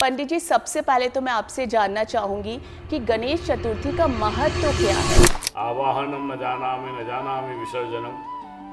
पंडित जी, सबसे पहले तो मैं आपसे जानना चाहूंगी कि गणेश चतुर्थी का महत्व क्या है। आवाहनम न जानामि न जानामि विसर्जनम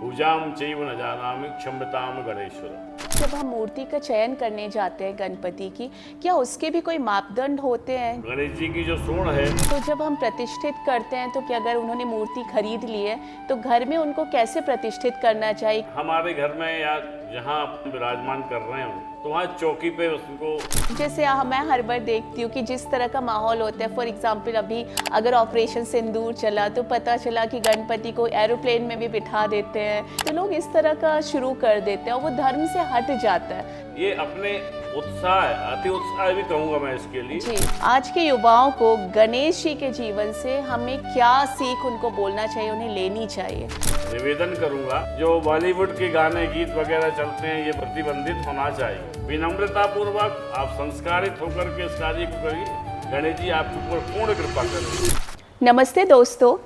पूजाम चैव न जानामि क्षम्यताम गणेश्वर। जब हम मूर्ति का चयन करने जाते हैं गणपति की, क्या उसके भी कोई मापदंड होते हैं? गणेश जी की जो सूंड है, तो जब हम प्रतिष्ठित करते हैं तो क्या अगर उन्होंने मूर्ति खरीद ली है तो घर में उनको कैसे प्रतिष्ठित करना चाहिए? हमारे घर में या जहाँ आप विराजमान कर रहे हैं तो वहाँ चौकी पे उसको जैसे मैं हर बार देखती हूँ कि जिस तरह का माहौल होता है, फॉर एग्जाम्पल अभी अगर ऑपरेशन सिंदूर चला तो पता चला कि गणपति को एरोप्लेन में भी बिठा देते हैं, तो लोग इस तरह का शुरू कर देते हैं और वो धर्म से हट जाता है। ये अपने उत्साह है, अति उत्साह भी कहूँगा मैं इसके लिए। जी, आज के युवाओं को गणेश जी के जीवन से हमें क्या सीख उनको बोलना चाहिए, उन्हें लेनी चाहिए? निवेदन करूंगा, जो बॉलीवुड के गाने गीत वगैरह चलते हैं ये प्रतिबंधित होना चाहिए। विनम्रता पूर्वक आप संस्कारित होकर के इस कार्य को करिए। गणेश जी आपके ऊपर पूर्ण कृपा करें। नमस्ते दोस्तों,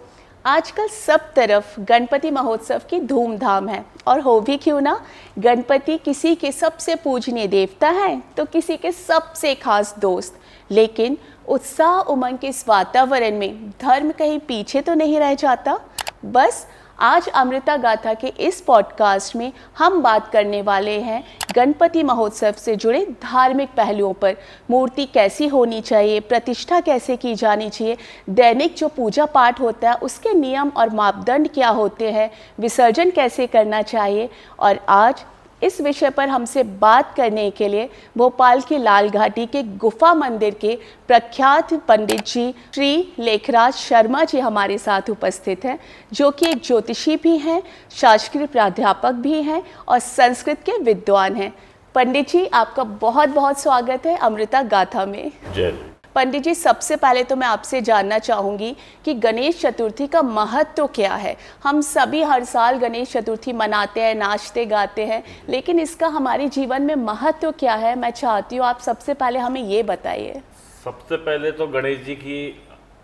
आजकल सब तरफ गणपति महोत्सव की धूमधाम है और हो भी क्यों ना। गणपति किसी के सबसे पूजनीय देवता है तो किसी के सबसे खास दोस्त, लेकिन उत्साह उमंग के इस वातावरण में धर्म कहीं पीछे तो नहीं रह जाता। बस आज अमृता गाथा के इस पॉडकास्ट में हम बात करने वाले हैं गणपति महोत्सव से जुड़े धार्मिक पहलुओं पर। मूर्ति कैसी होनी चाहिए, प्रतिष्ठा कैसे की जानी चाहिए, दैनिक जो पूजा पाठ होता है उसके नियम और मापदंड क्या होते हैं, विसर्जन कैसे करना चाहिए। और आज इस विषय पर हमसे बात करने के लिए भोपाल के लाल घाटी के गुफा मंदिर के प्रख्यात पंडित जी श्री लेखराज शर्मा जी हमारे साथ उपस्थित हैं, जो कि एक ज्योतिषी भी हैं, शासकीय प्राध्यापक भी हैं और संस्कृत के विद्वान हैं। पंडित जी, आपका बहुत बहुत स्वागत है अमृता गाथा में। जय। पंडित जी, सबसे पहले तो मैं आपसे जानना चाहूँगी कि गणेश चतुर्थी का महत्व क्या है। हम सभी हर साल गणेश चतुर्थी मनाते हैं, नाचते गाते हैं, लेकिन इसका हमारे जीवन में महत्व क्या है, मैं चाहती हूँ आप सबसे पहले हमें ये बताइए। सबसे पहले तो गणेश जी की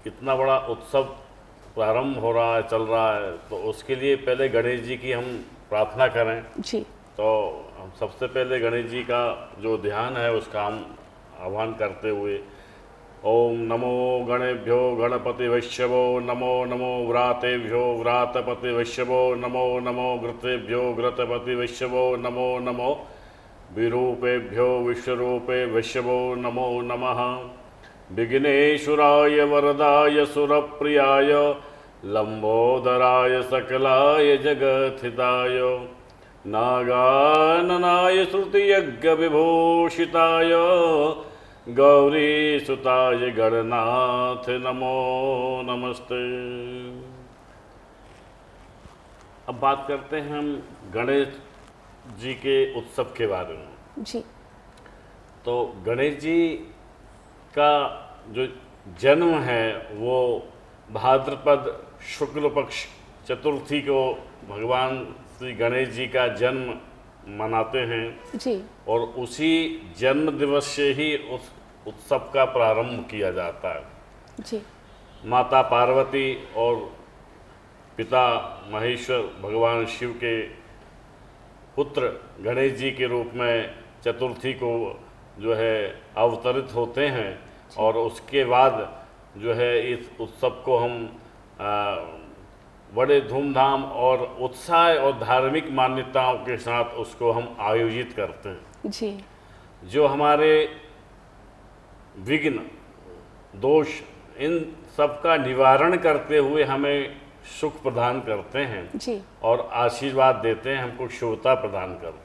इतना बड़ा उत्सव प्रारंभ हो रहा है, चल रहा है, तो उसके लिए पहले गणेश जी की हम प्रार्थना करें। जी। तो हम सबसे पहले गणेश जी का जो ध्यान है उसका हम आह्वान करते हुए ओम नमो गणेभ्यो गणपति वैश्यवो नमो नमो व्रातेभ्यो व्रातपति वैश्यवो नमो नमो घृतेभ्यो घृतपति वैश्यवो नमो नमो विरूपेभ्यो विश्वरूपे वैश्यवो नमो नमः विघ्नेश्वराय वरदाय सुरप्रियाय लंबोदराय सकलाय जगत्हिताय नागाननाय श्रुतियज्ञ विभूषिताय गौरी सुताय गणनाथ नमो नमस्ते। अब बात करते हैं हम गणेश जी के उत्सव के बारे में। जी। तो गणेश जी का जो जन्म है वो भाद्रपद शुक्ल पक्ष चतुर्थी को भगवान श्री गणेश जी का जन्म मनाते हैं जी। और उसी जन्म दिवस से ही उस उत्सव का प्रारंभ किया जाता है। जी। माता पार्वती और पिता महेश्वर भगवान शिव के पुत्र गणेश जी के रूप में चतुर्थी को जो है अवतरित होते हैं और उसके बाद जो है इस उत्सव को हम बड़े धूमधाम और उत्साह और धार्मिक मान्यताओं के साथ उसको हम आयोजित करते हैं। जी। जो हमारे विघ्न दोष इन सब का निवारण करते हुए हमें सुख प्रदान करते हैं जी। और आशीर्वाद देते हैं, हमको शुभता प्रदान करते हैं।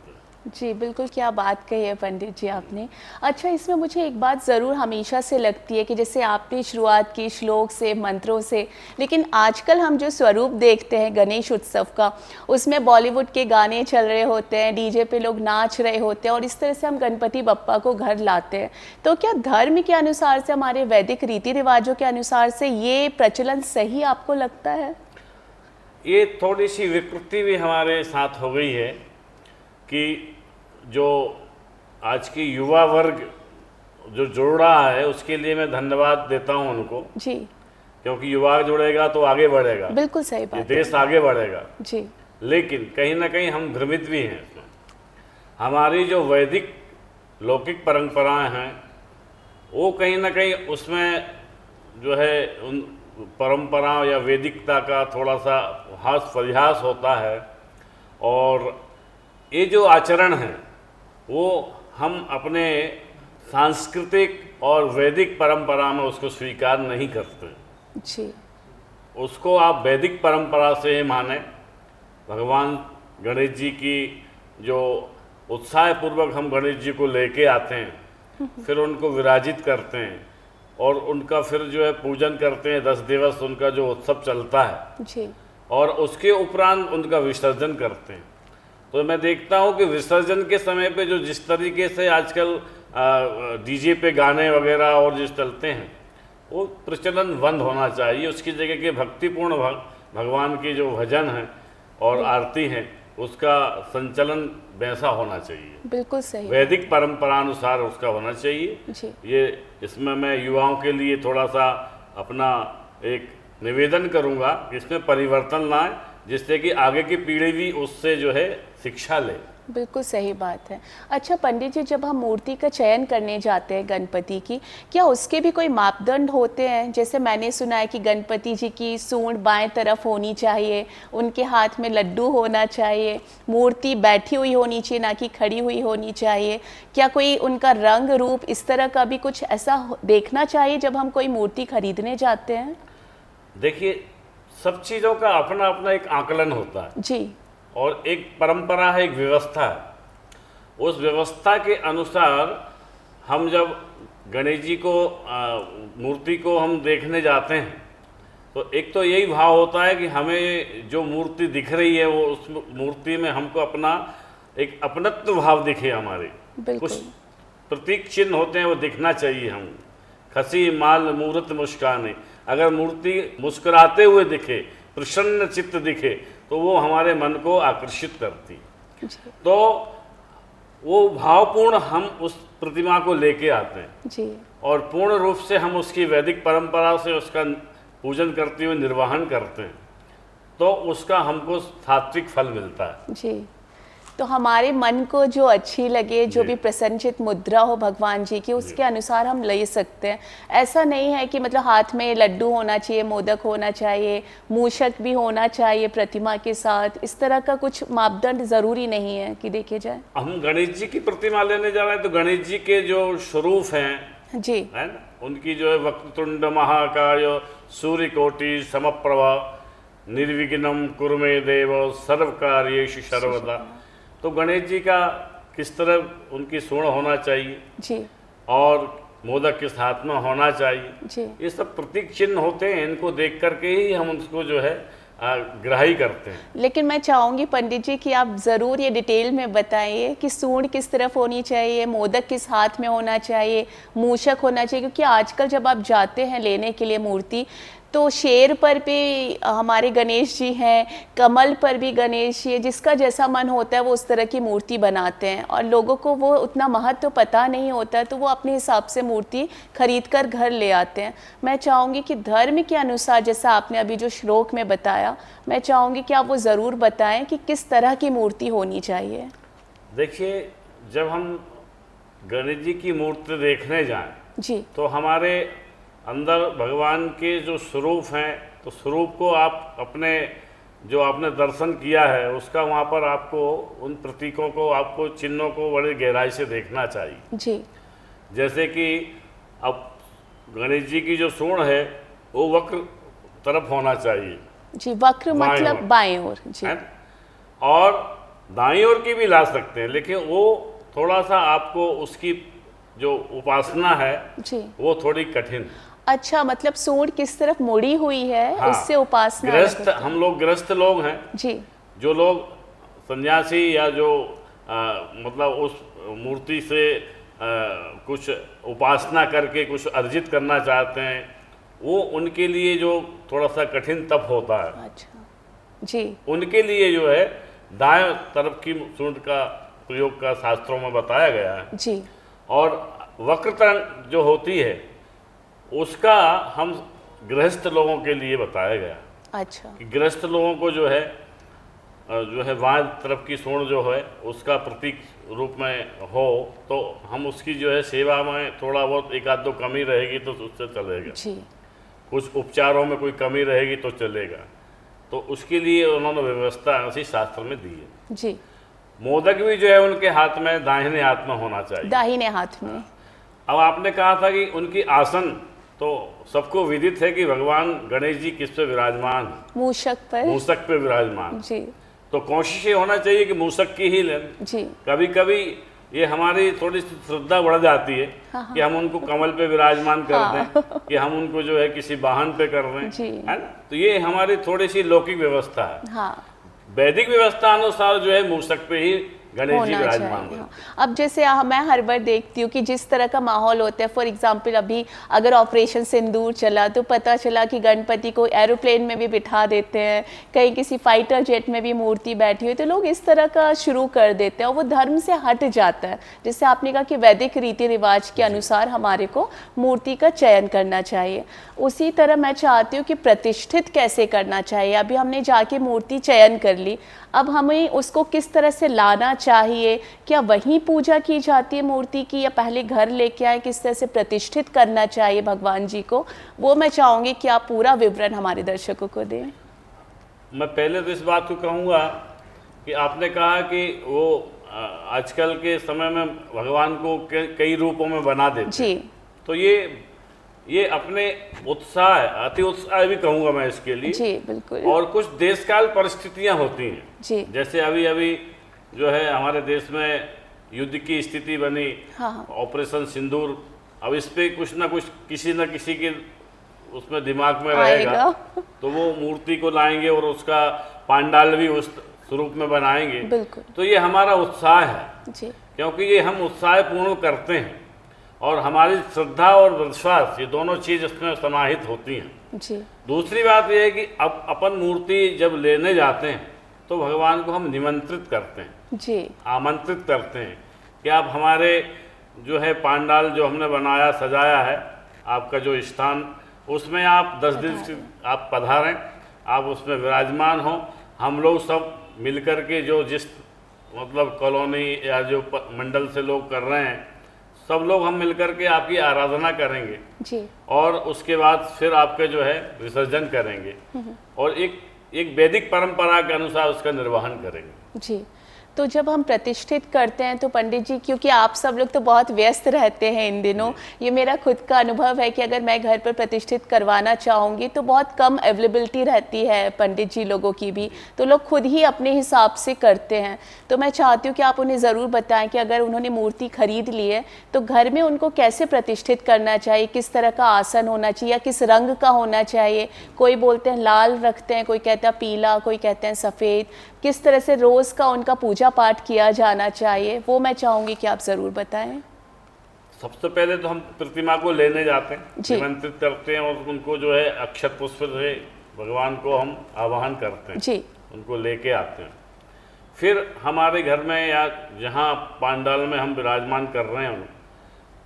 जी, बिल्कुल, क्या बात कही है पंडित जी आपने। अच्छा, इसमें मुझे एक बात ज़रूर हमेशा से लगती है कि जैसे आपने शुरुआत की श्लोक से, मंत्रों से, लेकिन आजकल हम जो स्वरूप देखते हैं गणेश उत्सव का, उसमें बॉलीवुड के गाने चल रहे होते हैं, डीजे पे लोग नाच रहे होते हैं और इस तरह से हम गणपति बप्पा को घर लाते हैं। तो क्या धर्म के अनुसार से, हमारे वैदिक रीति रिवाजों के अनुसार से ये प्रचलन सही आपको लगता है? ये थोड़ी सी विकृति भी हमारे साथ हो गई है कि जो आज की युवा वर्ग जो जुड़ रहा है उसके लिए मैं धन्यवाद देता हूं उनको। जी। क्योंकि युवा जुड़ेगा तो आगे बढ़ेगा, बिल्कुल सही बात ये देश आगे बढ़ेगा। जी। लेकिन कहीं ना कहीं हम भ्रमित भी हैं इसमें। हमारी जो वैदिक लौकिक परंपराएं हैं वो कहीं ना कहीं उसमें जो है उन परंपराओं या वैदिकता का थोड़ा सा हास परिहास होता है। और ये जो आचरण है वो हम अपने सांस्कृतिक और वैदिक परंपरा में उसको स्वीकार नहीं करते। जी उसको आप वैदिक परंपरा से ही माने। भगवान गणेश जी की जो उत्साहपूर्वक हम गणेश जी को लेके आते हैं, फिर उनको विराजित करते हैं और उनका फिर जो है पूजन करते हैं। 10 दिवस उनका जो उत्सव चलता है जी और उसके उपरांत उनका विसर्जन करते हैं। तो मैं देखता हूँ कि विसर्जन के समय पे जो जिस तरीके से आजकल डीजे पे गाने वगैरह और जिस चलते हैं, वो प्रचलन बंद होना चाहिए। उसकी जगह के भक्तिपूर्ण भगवान के जो भजन हैं और आरती हैं, उसका संचलन वैसा होना चाहिए, बिल्कुल सही। वैदिक परंपरानुसार उसका होना चाहिए। जी ये इसमें मैं युवाओं के लिए थोड़ा सा अपना एक निवेदन करूंगा कि इसमें परिवर्तन लाएं, जिससे कि आगे की पीढ़ी भी उससे जो है शिक्षा ले। बिल्कुल सही बात है। अच्छा पंडित जी, जब हम मूर्ति का चयन करने जाते हैं गणपति की, क्या उसके भी कोई मापदंड होते हैं? जैसे मैंने सुना है कि गणपति जी की सूंड बाएं तरफ होनी चाहिए, उनके हाथ में लड्डू होना चाहिए, मूर्ति बैठी हुई होनी चाहिए ना कि खड़ी हुई होनी चाहिए। क्या कोई उनका रंग रूप इस तरह का भी कुछ ऐसा देखना चाहिए जब हम कोई मूर्ति खरीदने जाते हैं? देखिए, सब चीज़ों का अपना अपना एक आकलन होता है जी और एक परंपरा है, एक व्यवस्था है। उस व्यवस्था के अनुसार हम जब गणेश जी को मूर्ति को हम देखने जाते हैं, तो एक तो यही भाव होता है कि हमें जो मूर्ति दिख रही है वो उस मूर्ति में हमको अपना एक अपनत्व भाव दिखे। हमारे बिल्कुल। कुछ प्रतीक चिन्ह होते हैं, वो दिखना चाहिए। हम खसी माल मूर्त मुस्काने, अगर मूर्ति मुस्कुराते हुए दिखे, प्रसन्न चित्त दिखे, तो वो हमारे मन को आकर्षित करती। तो वो भावपूर्ण हम उस प्रतिमा को लेके आते हैं जी और पूर्ण रूप से हम उसकी वैदिक परंपरा से उसका पूजन करते हुए निर्वहन करते हैं, तो उसका हमको सात्विक फल मिलता है। जी। तो हमारे मन को जो अच्छी लगे, जो भी प्रसन्नचित मुद्रा हो भगवान जी की, उसके अनुसार हम ले सकते हैं। ऐसा नहीं है कि मतलब हाथ में लड्डू होना चाहिए, मोदक होना चाहिए, मूषक भी होना चाहिए प्रतिमा के साथ, इस तरह का कुछ मापदंड जरूरी नहीं है कि देखे जाए। हम गणेश जी की प्रतिमा लेने जा रहे हैं, तो गणेश जी के जो स्वरूप हैं, जी है ना, उनकी जो है वक्रतुंड महाकाय सूर्यकोटि समप्रभा निर्विघ्नं कुरु मे देव सर्वकार्येषु सर्वदा। तो गणेश जी का किस तरह उनकी सूंड होना चाहिए जी और मोदक किस हाथ में होना चाहिए, जी ये सब प्रतीक चिन्ह होते हैं। इनको देख करके ही हम उसको जो है ग्राही करते हैं। लेकिन मैं चाहूँगी पंडित जी कि आप ज़रूर ये डिटेल में बताइए कि सूंड किस तरफ होनी चाहिए, मोदक किस हाथ में होना चाहिए, मूषक होना चाहिए, क्योंकि आजकल जब आप जाते हैं लेने के लिए मूर्ति, तो शेर पर भी हमारे गणेश जी हैं, कमल पर भी गणेश जी है, जिसका जैसा मन होता है वो उस तरह की मूर्ति बनाते हैं और लोगों को वो उतना महत्व तो पता नहीं होता, तो वो अपने हिसाब से मूर्ति खरीद कर घर ले आते हैं। मैं चाहूँगी कि धर्म के अनुसार, जैसा आपने अभी जो श्लोक में बताया, मैं चाहूँगी कि आप वो ज़रूर बताएं कि किस तरह की मूर्ति होनी चाहिए। देखिए, जब हम गणेश जी की मूर्ति देखने जाएं, जी तो हमारे अंदर भगवान के जो स्वरूप हैं, तो स्वरूप को आप अपने जो आपने दर्शन किया है उसका वहाँ पर आपको उन प्रतीकों को, आपको चिन्हों को बड़ी गहराई से देखना चाहिए। जी जैसे कि अब गणेश जी की जो सूंड है वो वक्र तरफ होना चाहिए, जी वक्र बाएं मतलब ओर। बाएं ओर। जी है, और दाईं ओर की भी ला सकते हैं, लेकिन वो थोड़ा सा आपको उसकी जो उपासना है जी वो थोड़ी कठिन। अच्छा, मतलब सूंड किस तरफ मुड़ी हुई है, हाँ, उससे उपासना अलग गृहस्थ, होती है। हम लोग गृहस्थ लोग हैं, जी जो लोग सन्यासी या जो मतलब उस मूर्ति से कुछ उपासना करके कुछ अर्जित करना चाहते हैं, वो उनके लिए जो थोड़ा सा कठिन तप होता है, अच्छा जी उनके लिए जो है दाएं तरफ की सूंड का प्रयोग का शास्त्रों में बताया गया है। जी और वक्रता जो होती है उसका हम गृहस्थ लोगों के लिए बताया गया अच्छा कि गृहस्थ लोगों को जो है जो है बाएं तरफ की सूंड जो है उसका प्रतीक रूप में हो, तो हम उसकी जो है सेवा में थोड़ा बहुत एक आध दो कमी रहेगी तो उससे चलेगा। जी कुछ उपचारों में कोई कमी रहेगी तो चलेगा, तो उसके लिए उन्होंने व्यवस्था इसी शास्त्र में दी है। जी। मोदक भी जो है उनके हाथ में दाहिने हाथ में होना चाहिए। दाहिने हाथ में। अब आपने कहा था कि उनकी आसन, तो सबको विदित है कि भगवान गणेश जी किस पे विराजमान है? मूषक पर। मूषक पे विराजमान। जी तो कोशिश ये होना चाहिए कि मूषक की ही लें। जी। कभी कभी ये हमारी थोड़ी सी श्रद्धा बढ़ जाती है कि हम उनको कमल पे विराजमान कर दें, कि हम उनको जो है किसी वाहन पे कर दें, जी। है ना। तो ये हमारी थोड़ी सी लौकिक व्यवस्था है। हाँ, वैदिक व्यवस्था अनुसार जो है मूषक पे ही गणेश जी होना विराजमान चाहिए। हैं। हाँ। अब जैसे मैं हर बार देखती हूँ कि जिस तरह का माहौल होता है, फॉर एग्जांपल अभी अगर ऑपरेशन सिंदूर चला तो पता चला कि गणपति को एरोप्लेन में भी बिठा देते हैं, कहीं किसी फाइटर जेट में भी मूर्ति बैठी हुई, तो लोग इस तरह का शुरू कर देते हैं और वो धर्म से हट जाता है। जैसे आपने कहा कि वैदिक रीति रिवाज के अनुसार हमारे को मूर्ति का चयन करना चाहिए, उसी तरह मैं चाहती हूँ कि प्रतिष्ठित कैसे करना चाहिए। अभी हमने जाके मूर्ति चयन कर ली, अब हमें उसको किस तरह से लाना चाहिए, क्या वहीं पूजा की जाती है मूर्ति की या पहले घर लेके आए, किस तरह से प्रतिष्ठित करना चाहिए भगवान जी को, वो मैं चाहूँगी कि आप पूरा विवरण हमारे दर्शकों को दें। मैं पहले तो इस बात को कहूँगा कि आपने कहा कि वो आजकल के समय में भगवान को कई रूपों में बना देते जी। हैं। तो ये अपने उत्साह, अति उत्साह भी कहूँगा मैं इसके लिए। जी बिल्कुल। और कुछ देशकाल परिस्थितियाँ होती हैं। जी। जैसे अभी अभी जो है हमारे देश में युद्ध की स्थिति बनी, हाँ। ऑपरेशन सिंदूर, अब इस पे कुछ ना कुछ किसी न किसी के उसमें दिमाग में रहेगा, तो वो मूर्ति को लाएंगे और उसका पांडाल भी उस स्वरूप में बनाएंगे। बिल्कुल। तो ये हमारा उत्साह है जी। क्योंकि ये हम उत्साह पूर्ण करते हैं और हमारी श्रद्धा और विश्वास, ये दोनों चीज़ इसमें समाहित होती हैं। जी। दूसरी बात यह है कि अब अपन मूर्ति जब लेने जाते हैं तो भगवान को हम निमंत्रित करते हैं, जी। आमंत्रित करते हैं कि आप हमारे जो है पांडाल जो हमने बनाया सजाया है, आपका जो स्थान, उसमें आप 10 दिन से आप पधारें, आप उसमें विराजमान हो। हम लोग सब मिलकर के जो जिस मतलब कॉलोनी या जो मंडल से लोग कर रहे हैं, सब लोग हम मिलकर के आपकी आराधना करेंगे जी। और उसके बाद फिर आपके जो है विसर्जन करेंगे और एक वैदिक परंपरा के अनुसार उसका निर्वहन करेंगे। जी। तो जब हम प्रतिष्ठित करते हैं तो पंडित जी, क्योंकि आप सब लोग तो बहुत व्यस्त रहते हैं इन दिनों, ये मेरा खुद का अनुभव है कि अगर मैं घर पर प्रतिष्ठित करवाना चाहूँगी तो बहुत कम अवेलेबिलिटी रहती है पंडित जी लोगों की भी, तो लोग खुद ही अपने हिसाब से करते हैं। तो मैं चाहती हूँ कि आप उन्हें ज़रूर बताएं कि अगर उन्होंने मूर्ति खरीद ली है तो घर में उनको कैसे प्रतिष्ठित करना चाहिए, किस तरह का आसन होना चाहिए या किस रंग का होना चाहिए। कोई बोलते हैं लाल रखते हैं, कोई कहता है पीला, कोई कहते हैं सफ़ेद, किस तरह से रोज़ का उनका पूजा पाठ किया जाना चाहिए, वो मैं चाहूँगी कि आप ज़रूर बताएं। सबसे पहले तो हम प्रतिमा को लेने जाते हैं, जी। निमंत्रित करते हैं और उनको जो है अक्षत पुष्प से भगवान को हम आवाहन करते हैं, जी। उनको लेके आते हैं। फिर हमारे घर में या जहाँ पांडाल में हम विराजमान कर रहे हैं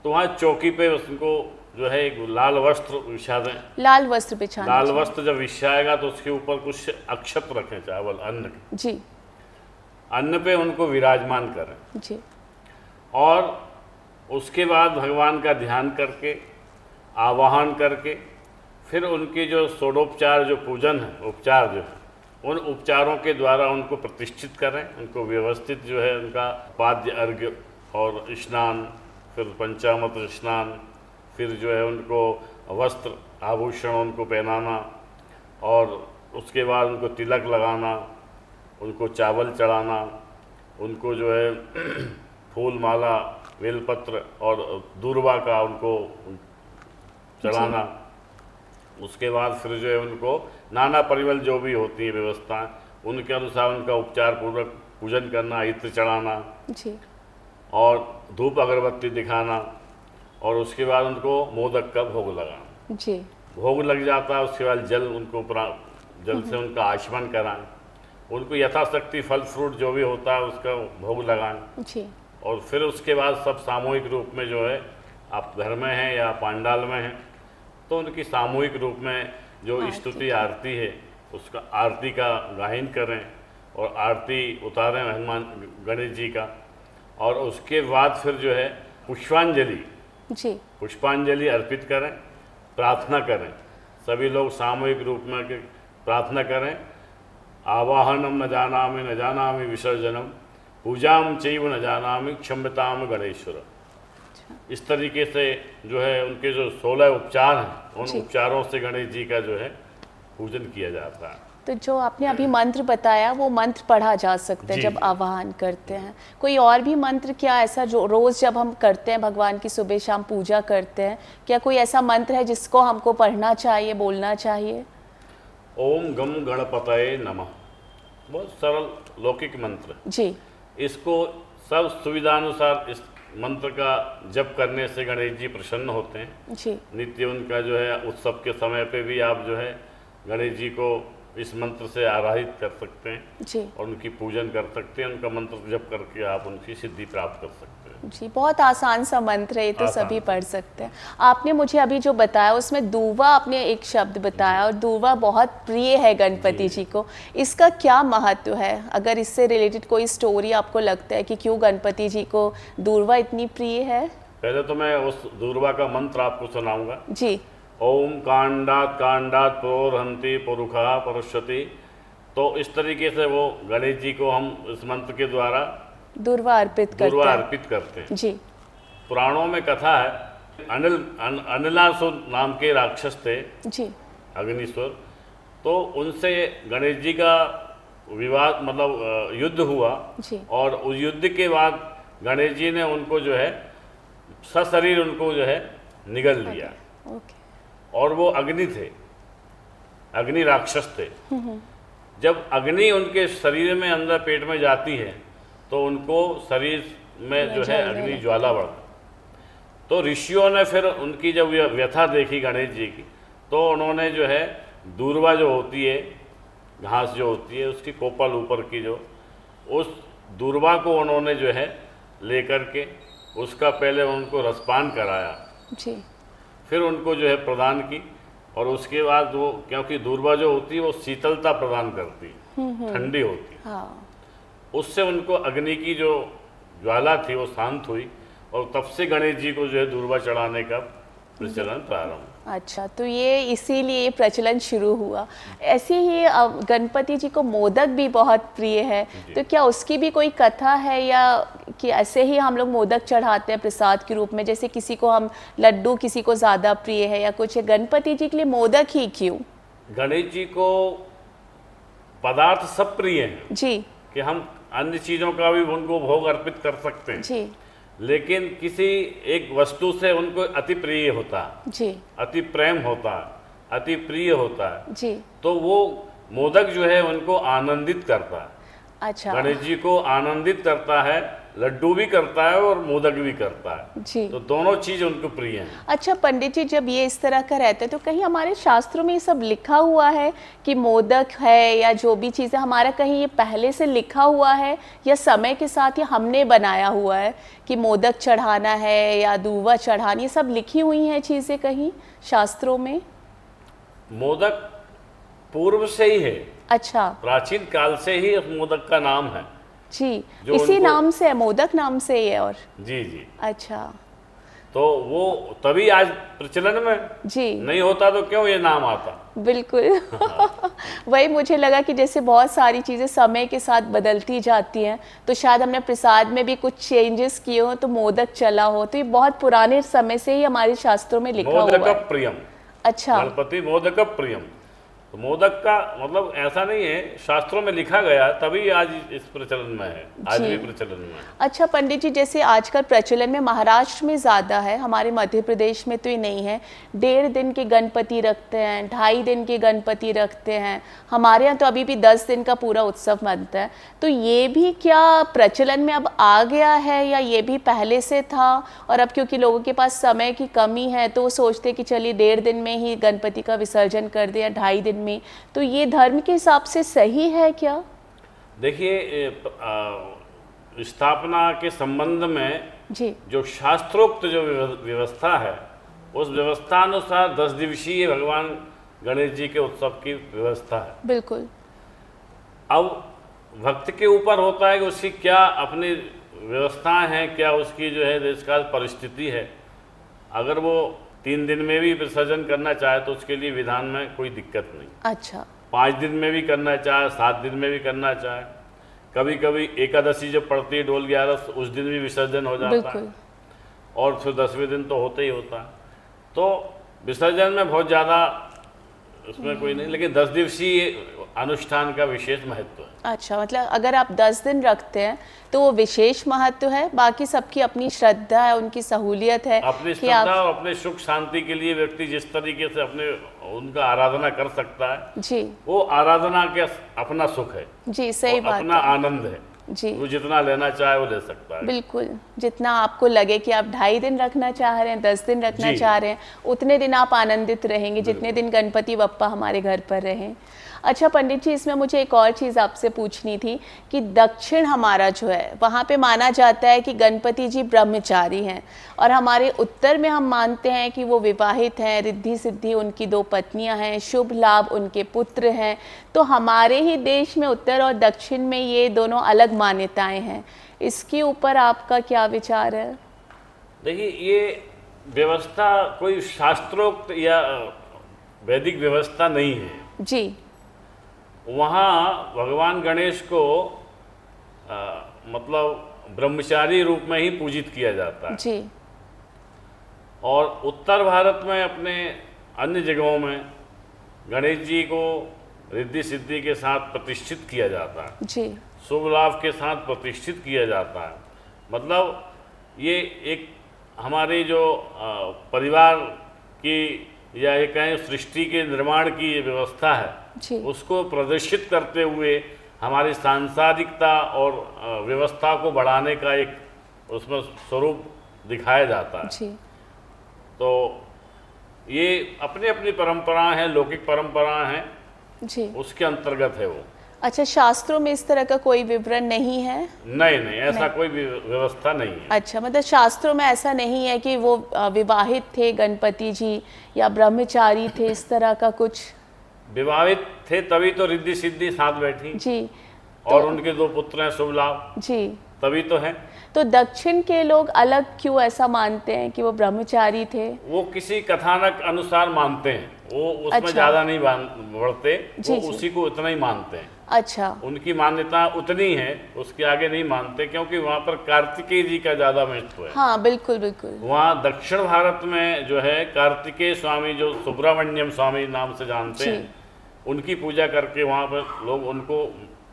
तो वहाँ चौकी पे उसको जो है एक लाल वस्त्र बिछा दें। लाल वस्त्र बिछाना लाल चाहिए। वस्त्र जब बिछाएगा तो उसके ऊपर कुछ अक्षत रखें, चावल अन्न के। जी। अन्न पे उनको विराजमान करें जी। और उसके बाद भगवान का ध्यान करके आवाहन करके फिर उनकी जो षोडोपचार जो पूजन है, उपचार जो है, उन उपचारों के द्वारा उनको प्रतिष्ठित करें, उनको व्यवस्थित जो है उनका पाद्य अर्घ्य और स्नान, फिर पंचामृत स्नान, फिर जो है उनको वस्त्र आभूषण उनको पहनाना और उसके बाद उनको तिलक लगाना, उनको चावल चढ़ाना, उनको जो है फूल माला बेलपत्र और दूर्वा का उनको चढ़ाना। उसके बाद फिर जो है उनको नाना परिमल जो भी होती है व्यवस्थाएं, उनके अनुसार उनका उपचार पूर्वक पूजन करना, इत्र चढ़ाना जी। और धूप अगरबत्ती दिखाना और उसके बाद उनको मोदक का भोग लगाना। जी। भोग लग जाता है, उसके बाद जल उनको जल से उनका आचमन कराएं, उनको यथाशक्ति फल फ्रूट जो भी होता है उसका भोग लगाएं जी। और फिर उसके बाद सब सामूहिक रूप में जो है आप घर में हैं या पांडाल में हैं तो उनकी सामूहिक रूप में जो स्तुति आरती है उसका आरती का गायन करें और आरती उतारें भगवान गणेश जी का। और उसके बाद फिर जो है पुष्पांजलि जी पुष्पांजलि अर्पित करें, प्रार्थना करें। सभी लोग सामूहिक रूप में के प्रार्थना करें। आवाहनम न जानामि विसर्जनम, पूजाम चैव न जानामि क्षम्यताम गणेश्वर। इस तरीके से जो है उनके जो 16 उपचार हैं, उन जी। उपचारों से गणेश जी का जो है पूजन किया जाता है। तो जो आपने अभी मंत्र बताया वो मंत्र पढ़ा जा सकता है जी, जब जी। आवाहन करते हैं। कोई और भी मंत्र क्या ऐसा जो रोज़ जब हम करते हैं भगवान की सुबह शाम पूजा करते हैं, क्या कोई ऐसा मंत्र है जिसको हमको पढ़ना चाहिए, बोलना चाहिए? ओम गम गणपतये नमः, बहुत सरल लौकिक मंत्र। जी इसको सब सुविधानुसार इस मंत्र का जप करने से गणेश जी प्रसन्न होते हैं। जी नित्य उनका जो है उत्सव के समय पे भी आप जो है गणेश जी को इस मंत्र से आराधित कर सकते हैं जी और उनकी पूजन कर सकते हैं। उनका मंत्र जप करके आप उनकी सिद्धि प्राप्त कर सकते हैं। जी, बहुत आसान सा मंत्र है, ये तो आसान सभी है। पढ़ सकते हैं। आपने मुझे अभी जो बताया उसमें दूर्वा आपने एक शब्द बताया और दूर्वा बहुत प्रिय है गणपति जी को। इसका क्या महत्व है? अगर इससे रिलेटेड कोई स्टोरी आपको लगता है कि क्यों गणपति जी को दूर्वा इतनी प्रिय है? पहले तो मैं उस दूर्वा का मंत्र आपको सुनाऊंगा। जी ओम कांडात कांडात प्रोरहंति पुरुखा परुष्यति। तो इस तरीके से वो गणेश जी को हम इस मंत्र के द्वारा दूर्वा अर्पित करते दूर्वा हैं। अर्पित करते हैं। जी पुराणों में कथा है, अनिलासुर नाम के राक्षस थे, जी अग्निश्वर। तो उनसे गणेश जी का विवाद मतलब युद्ध हुआ जी और उस युद्ध के बाद गणेश जी ने उनको जो है सशरीर उनको जो है निगल लिया। ओके और वो अग्नि थे, अग्नि राक्षस थे। जब अग्नि उनके शरीर में अंदर पेट में जाती है तो उनको शरीर में जो है अग्नि ज्वाला बढ़ती। तो ऋषियों ने फिर उनकी जब व्यथा देखी गणेश जी की, तो उन्होंने जो है दूर्वा जो होती है, घास जो होती है उसकी कोपल ऊपर की जो, उस दूर्वा को उन्होंने जो है लेकर के उसका पहले उनको रसपान कराया, जी फिर उनको जो है प्रदान की। और उसके बाद वो, क्योंकि दूर्वा जो होती है वो शीतलता प्रदान करती है, ठंडी होती है, हाँ उससे उनको अग्नि की जो ज्वाला थी वो शांत हुई और तब से गणेश जी को जो है दूर्वा चढ़ाने का प्रचलन प्रारंभ। अच्छा, तो ये इसीलिए प्रचलन शुरू हुआ। ऐसे ही गणपति जी को मोदक भी बहुत प्रिय है, तो क्या उसकी भी कोई कथा है या कि ऐसे ही हम लोग मोदक चढ़ाते हैं प्रसाद के रूप में? जैसे किसी को हम लड्डू, किसी को ज़्यादा प्रिय है या कुछ है, गणपति जी के लिए मोदक ही क्यों? गणेश जी को पदार्थ सब प्रिय हैं जी कि हम अन्य चीज़ों का भी उनको भोग अर्पित कर सकते हैं, जी लेकिन किसी एक वस्तु से उनको अति प्रिय होता है, जी अति प्रेम होता है, अति प्रिय होता है, जी तो वो मोदक जो है उनको आनंदित करता है। अच्छा गणेश जी को आनंदित करता है, लड्डू भी करता है और मोदक भी करता है, जी। तो दोनों चीज़ उनको प्रिय हैं। अच्छा पंडित जी, जब ये इस तरह का रहता है तो कहीं हमारे शास्त्रों में ये सब लिखा हुआ है कि मोदक है या जो भी चीज़ें हमारा, कहीं ये पहले से लिखा हुआ है या समय के साथ ही हमने बनाया हुआ है कि मोदक चढ़ाना है या दूर्वा चढ़ानी, ये सब लिखी हुई हैं चीज़ें कहीं शास्त्रों में? मोदक पूर्व से ही है, अच्छा प्राचीन काल से ही उस मोदक का नाम है। जी, जो इसी उनको- नाम से है, मोदक नाम से ही है। और जी जी, अच्छा तो वो तभी आज प्रचलन में, जी नहीं होता तो क्यों ये नाम आता। बिल्कुल वही मुझे लगा कि जैसे बहुत सारी चीज़ें समय के साथ बदलती जाती हैं, तो शायद हमने प्रसाद में भी कुछ चेंजेस किए हो तो मोदक चला हो, तो ये बहुत पुराने समय से ही हमारे शास्त्रों में लिखा हुआ मोदक है। प्रियम, अच्छा गणपति मोदक प्रियम। तो मोदक का मतलब ऐसा नहीं है, शास्त्रों में लिखा गया तभी आज इस प्रचलन में है, आज जी। भी प्रचलन में है। अच्छा पंडित जी, जैसे आजकल प्रचलन में महाराष्ट्र में ज़्यादा है, हमारे मध्य प्रदेश में तो ये नहीं है। 1.5 दिन के गणपति रखते हैं, 2.5 दिन के गणपति रखते हैं। हमारे यहाँ तो अभी भी 10 दिन का पूरा उत्सव मनता है। तो ये भी क्या प्रचलन में अब आ गया है या ये भी पहले से था, और अब क्योंकि लोगों के पास समय की कमी है तो वो सोचते कि चलिए 1.5 दिन में ही गणपति का विसर्जन कर दें या 2.5 दिन में, तो ये धर्म के हिसाब से सही है क्या? देखिए, स्थापना के संबंध में जी जो शास्त्रोक्त जो व्यवस्था है, उस व्यवस्था अनुसार 10 दिवसीय भगवान गणेश जी के उत्सव की व्यवस्था है। बिल्कुल। अब भक्त के ऊपर होता है कि उसकी क्या अपनी व्यवस्थाएं हैं, क्या उसकी जो है देश काल परिस्थिति है। अगर वो 3 दिन में भी विसर्जन करना चाहे तो उसके लिए विधान में कोई दिक्कत नहीं। अच्छा 5 दिन में भी करना चाहे, 7 दिन में भी करना चाहे, कभी कभी एकादशी जब पड़ती है डोल 11 उस दिन भी विसर्जन हो जाता है, बिल्कुल। और फिर 10वें दिन तो होता ही होता है। तो विसर्जन में बहुत ज़्यादा उसमें कोई नहीं, लेकिन 10 दिवसीय अनुष्ठान का विशेष महत्व है। अच्छा, मतलब अगर आप 10 दिन रखते हैं तो वो विशेष महत्व है, बाकी सबकी अपनी श्रद्धा है, उनकी सहूलियत है अपनी कि आप श्रद्धा और अपने सुख शांति के लिए व्यक्ति जिस तरीके से अपने उनका आराधना कर सकता है, जी वो आराधना के अपना सुख है, जी सही और बात अपना है आनंद है। जी वो जितना लेना चाहे वो ले सकता है। बिल्कुल। जितना आपको लगे कि आप 2.5 दिन रखना चाह रहे हैं, 10 दिन रखना जी। चाह रहे हैं, उतने दिन आप आनंदित रहेंगे जितने दिन गणपति बप्पा हमारे घर पर रहें। अच्छा पंडित जी, इसमें मुझे एक और चीज़ आपसे पूछनी थी कि दक्षिण हमारा जो है वहाँ पे माना जाता है कि गणपति जी ब्रह्मचारी हैं, और हमारे उत्तर में हम मानते हैं कि वो विवाहित हैं, रिद्धि सिद्धि उनकी 2 पत्नियां हैं, शुभ लाभ उनके पुत्र हैं। तो हमारे ही देश में उत्तर और दक्षिण में ये दोनों अलग मान्यताएं हैं, इसके ऊपर आपका क्या विचार है? देखिए, ये व्यवस्था कोई शास्त्रोक्त या वैदिक व्यवस्था नहीं है। जी वहाँ भगवान गणेश को मतलब ब्रह्मचारी रूप में ही पूजित किया जाता है। जी और उत्तर भारत में अपने अन्य जगहों में गणेश जी को रिद्धि सिद्धि के साथ प्रतिष्ठित किया जाता है, जी शुभ लाभ के साथ प्रतिष्ठित किया जाता है। मतलब ये एक हमारी जो परिवार की या ये कहें सृष्टि के निर्माण की ये व्यवस्था है, जी उसको प्रदर्शित करते हुए हमारी सांसारिकता और व्यवस्था को बढ़ाने का एक उसमें स्वरूप दिखाया जाता है। जी तो ये अपनी अपनी परंपराएं हैं, लौकिक परंपराएं हैं, जी उसके अंतर्गत है वो। अच्छा, शास्त्रों में इस तरह का कोई विवरण नहीं है? नहीं नहीं, ऐसा कोई भी व्यवस्था नहीं है। अच्छा, मतलब शास्त्रों में ऐसा नहीं है कि वो विवाहित थे गणपति जी या ब्रह्मचारी थे, इस तरह का कुछ? विवाहित थे तभी तो रिद्धि सिद्धि साथ बैठी, जी और उनके 2 पुत्र हैं शुभ लाभ, जी। तभी तो हैं। तो दक्षिण के लोग अलग क्यों ऐसा मानते हैं कि वो ब्रह्मचारी थे? वो किसी कथानक अनुसार मानते हैं, वो उसमें अच्छा। ज़्यादा नहीं बढ़ते, जी, वो जी। उसी को उतना ही मानते हैं। अच्छा उनकी मान्यता उतनी है, उसके आगे नहीं मानते, क्योंकि वहाँ पर कार्तिकेय जी का ज़्यादा महत्व है। हाँ बिल्कुल बिल्कुल। वहाँ दक्षिण भारत में जो है कार्तिकेय स्वामी, जो सुब्रमण्यम स्वामी नाम से जानते जी। हैं, उनकी पूजा करके वहाँ पर लोग उनको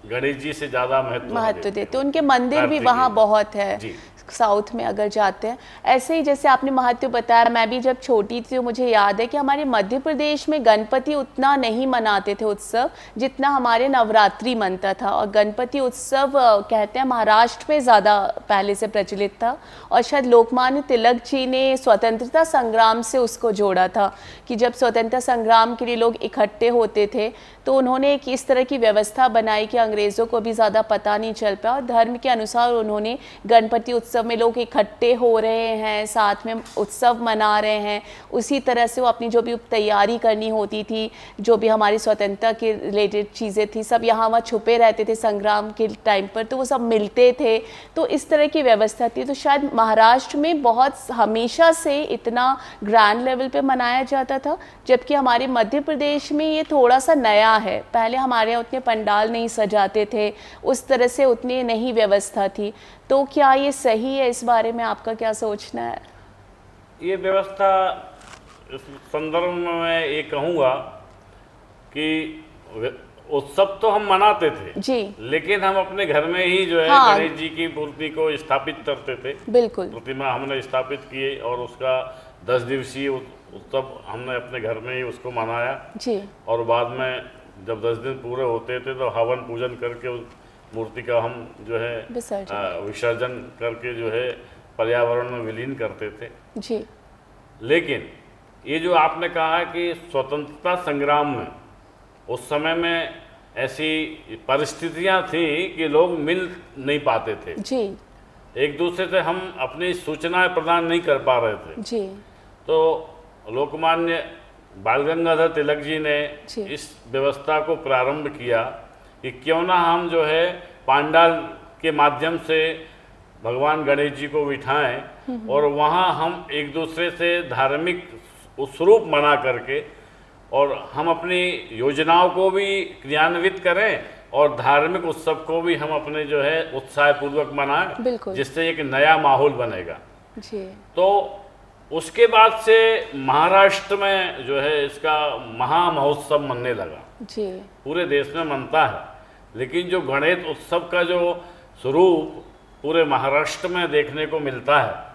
गणेश जी से ज़्यादा महत्व देते, उनके मंदिर भी कार्तिकेय। वहाँ बहुत है जी। साउथ में अगर जाते हैं। ऐसे ही जैसे आपने महत्व बताया, मैं भी जब छोटी थी तो मुझे याद है कि हमारे मध्य प्रदेश में गणपति उतना नहीं मनाते थे उत्सव जितना हमारे नवरात्रि मनता था, और गणपति उत्सव कहते हैं महाराष्ट्र में ज़्यादा पहले से प्रचलित था, और शायद लोकमान्य तिलक जी ने स्वतंत्रता संग्राम से उसको जोड़ा था कि जब स्वतंत्रता संग्राम के लिए लोग इकट्ठे होते थे तो उन्होंने एक इस तरह की व्यवस्था बनाई कि अंग्रेज़ों को भी ज़्यादा पता नहीं चल पाया, और धर्म के अनुसार उन्होंने गणपति उत्सव में लोग इकट्ठे हो रहे हैं, साथ में उत्सव मना रहे हैं, उसी तरह से वो अपनी जो भी तैयारी करनी होती थी, जो भी हमारी स्वतंत्रता के रिलेटेड चीज़ें थी, सब यहाँ वहाँ छुपे रहते थे संग्राम के टाइम पर, तो वो सब मिलते थे। तो इस तरह की व्यवस्था थी। तो शायद महाराष्ट्र में बहुत हमेशा से इतना ग्रैंड लेवल पे मनाया जाता था, जबकि हमारे मध्य प्रदेश में ये थोड़ा सा नया है। पहले हमारे यहाँ उतने पंडाल नहीं सजाते थे, उस तरह से उतनी नहीं व्यवस्था थी। तो क्या ये सही है? इस बारे में आपका क्या सोचना है? ये व्यवस्था इस संदर्भ में मैं ये कहूँगा कि उत्सव तो हम मनाते थे जी लेकिन हम अपने घर में ही जो है हाँ। गणेश जी की मूर्ति को स्थापित करते थे। बिल्कुल प्रतिमा हमने स्थापित की और उसका 10 दिवसीय उत्सव हमने अपने घर में ही उसको मनाया। जी और बाद में जब 10 दिन पूरे होते थे तो हवन पूजन करके उस मूर्ति का हम जो है विसर्जन करके जो है पर्यावरण में विलीन करते थे। जी लेकिन ये जो आपने कहा है कि स्वतंत्रता संग्राम में उस समय में ऐसी परिस्थितियां थी कि लोग मिल नहीं पाते थे जी एक दूसरे से, हम अपनी सूचनाएं प्रदान नहीं कर पा रहे थे। जी तो लोकमान्य बाल गंगाधर तिलक जी ने जी। इस व्यवस्था को प्रारंभ किया कि क्यों ना हम जो है पांडाल के माध्यम से भगवान गणेश जी को बिठाएं और वहाँ हम एक दूसरे से धार्मिक स्वरूप मना करके और हम अपनी योजनाओं को भी क्रियान्वित करें और धार्मिक उत्सव को भी हम अपने जो है उत्साहपूर्वक मनाएं, बिल्कुल जिससे एक नया माहौल बनेगा। जी। तो उसके बाद से महाराष्ट्र में जो है इसका महा महोत्सव मनने लगा। जी। पूरे देश में मनता है, लेकिन जो गणेश उत्सव का जो स्वरूप पूरे महाराष्ट्र में देखने को मिलता है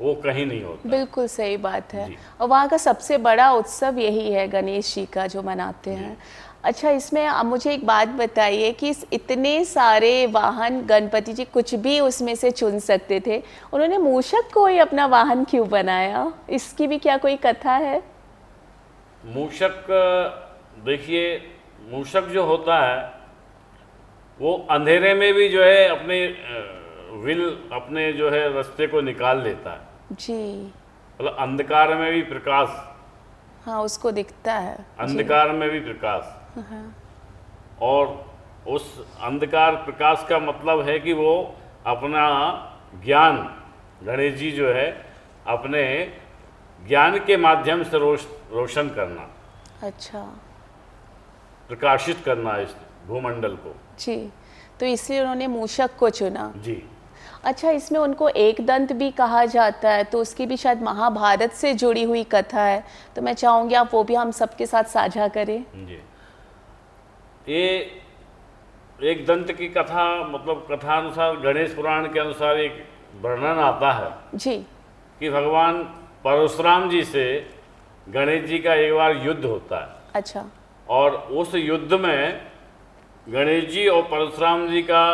वो कहीं नहीं होता। बिल्कुल सही बात है। जी। और वहाँ का सबसे बड़ा उत्सव यही है गणेश जी का जो मनाते हैं। अच्छा, इसमें आप मुझे एक बात बताइए कि इतने सारे वाहन गणपति जी कुछ भी उसमें से चुन सकते थे, उन्होंने मूषक को ही अपना वाहन क्यों बनाया? इसकी भी क्या कोई कथा है? मूषक, देखिए मूषक जो होता है वो अंधेरे में भी जो है अपने विल अपने जो है रास्ते को निकाल लेता है। जी। मतलब अंधकार में भी प्रकाश, हाँ, उसको दिखता है। अंधकार में भी प्रकाश। हाँ। और उस अंधकार प्रकाश का मतलब है कि वो अपना ज्ञान, गणेश जी जो है अपने ज्ञान के माध्यम से रोशन करना, अच्छा। प्रकाशित करना इस भूमंडल को। जी, तो इसलिए उन्होंने मूषक को चुना। जी। अच्छा, इसमें उनको एक दंत भी कहा जाता है, तो उसकी भी शायद महाभारत से जुड़ी हुई कथा है, तो मैं चाहूँगी आप वो भी हम सबके साथ साझा करें। जी, ये एक दंत की कथा, मतलब कथा अनुसार गणेश पुराण के अनुसार एक वर्णन आता है जी। कि भगवान परशुराम जी से गणेश जी का एक बार युद्ध होता है। अच्छा। और उस युद्ध में गणेश जी और परशुराम जी का